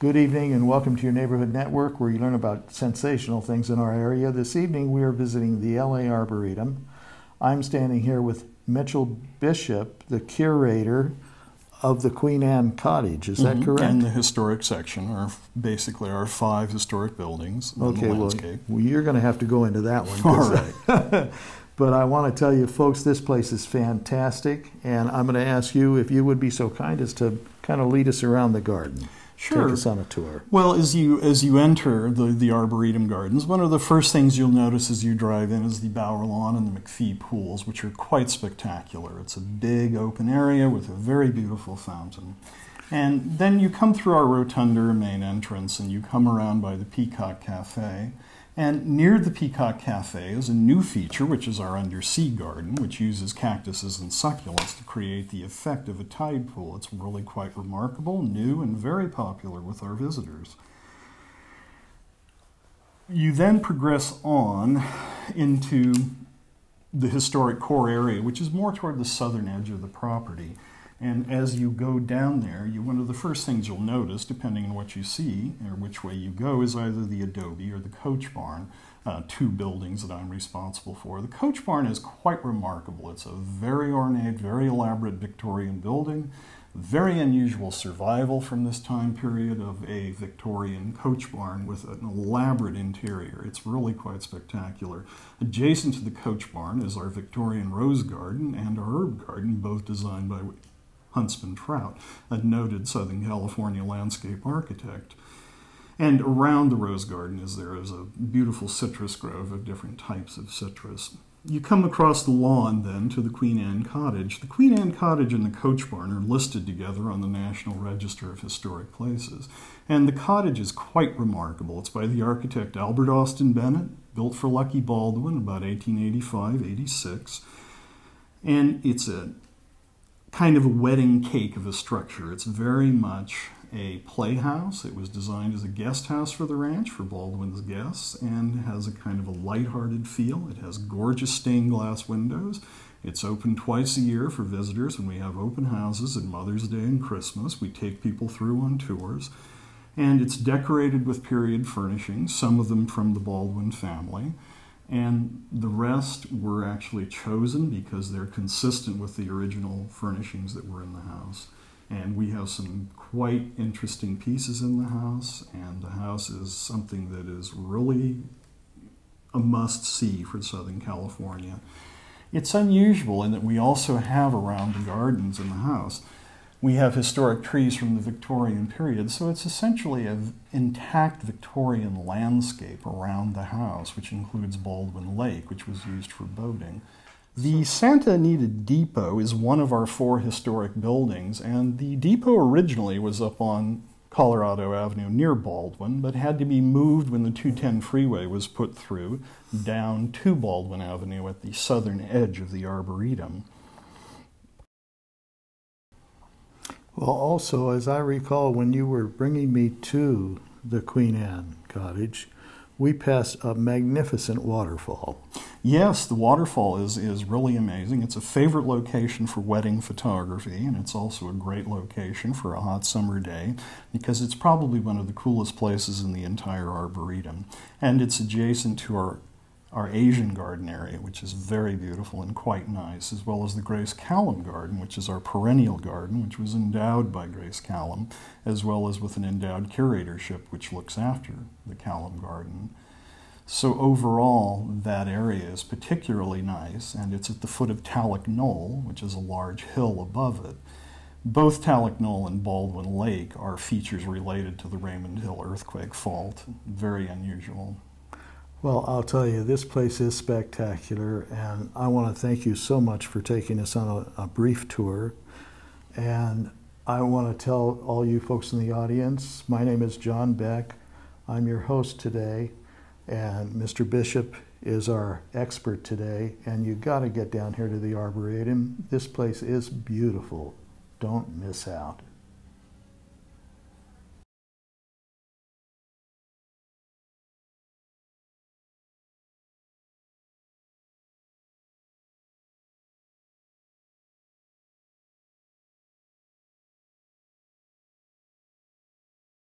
Good evening and welcome to your Neighborhood Network, where you learn about sensational things in our area. This evening we are visiting the LA Arboretum. I'm standing here with Mitchell Bishop, the curator of the Queen Anne Cottage. Is that correct? And the historic section, or basically our 5 historic buildings in the landscape. Well, you're going to have to go into that one. All right. But I want to tell you, folks, this place is fantastic, and I'm going to ask you if you would be so kind as to kind of lead us around the garden. Sure. Take us on a tour. Well, as you enter the Arboretum Gardens, one of the first things you'll notice as you drive in is the Bower Lawn and the McPhee Pools, which are quite spectacular. It's a big open area with a very beautiful fountain. And then you come through our rotunda main entrance and you come around by the Peacock Cafe. And near the Peacock Cafe is a new feature, which is our undersea garden, which uses cactuses and succulents to create the effect of a tide pool. It's really quite remarkable, new, and very popular with our visitors. You then progress on into the historic core area, which is more toward the southern edge of the property. And as you go down there, one of the first things you'll notice, depending on what you see or which way you go, is either the adobe or the coach barn, 2 buildings that I'm responsible for. The coach barn is quite remarkable. It's a very ornate, very elaborate Victorian building, very unusual survival from this time period of a Victorian coach barn with an elaborate interior. It's really quite spectacular. Adjacent to the coach barn is our Victorian rose garden and our herb garden, both designed by Huntsman Trout, a noted Southern California landscape architect. And around the rose garden is a beautiful citrus grove of different types of citrus. You come across the lawn then to the Queen Anne Cottage. The Queen Anne Cottage and the coach barn are listed together on the National Register of Historic Places. And the cottage is quite remarkable. It's by the architect Albert Austin Bennett, built for Lucky Baldwin about 1885-86. And it's a kind of a wedding cake of a structure. It's very much a playhouse. It was designed as a guest house for the ranch, for Baldwin's guests, and has a kind of a lighthearted feel. It has gorgeous stained glass windows. It's open twice a year for visitors when we have open houses and Mother's Day and Christmas. We take people through on tours. And it's decorated with period furnishings, some of them from the Baldwin family. And the rest were actually chosen because they're consistent with the original furnishings that were in the house. And we have some quite interesting pieces in the house, and the house is something that is really a must-see for Southern California. It's unusual in that we also have around the gardens in the house, we have historic trees from the Victorian period, so it's essentially an intact Victorian landscape around the house, which includes Baldwin Lake, which was used for boating. The Santa Anita Depot is one of our 4 historic buildings, and the depot originally was up on Colorado Avenue near Baldwin, but had to be moved when the 210 freeway was put through down to Baldwin Avenue at the southern edge of the Arboretum. Well, also, as I recall, when you were bringing me to the Queen Anne Cottage, we passed a magnificent waterfall. Yes, the waterfall is really amazing. It's a favorite location for wedding photography, and it's also a great location for a hot summer day because it's probably one of the coolest places in the entire Arboretum. And it's adjacent to our Asian garden area, which is very beautiful and quite nice, as well as the Grace Callum Garden, which is our perennial garden, which was endowed by Grace Callum, as well as with an endowed curatorship, which looks after the Callum Garden. So overall, that area is particularly nice, and it's at the foot of Tallock Knoll, which is a large hill above it. Both Tallock Knoll and Baldwin Lake are features related to the Raymond Hill earthquake fault. Very unusual. Well, I'll tell you, this place is spectacular, and I want to thank you so much for taking us on a brief tour. And I want to tell all you folks in the audience, my name is John Beck. I'm your host today, and Mr. Bishop is our expert today, and you got to get down here to the Arboretum. This place is beautiful. Don't miss out.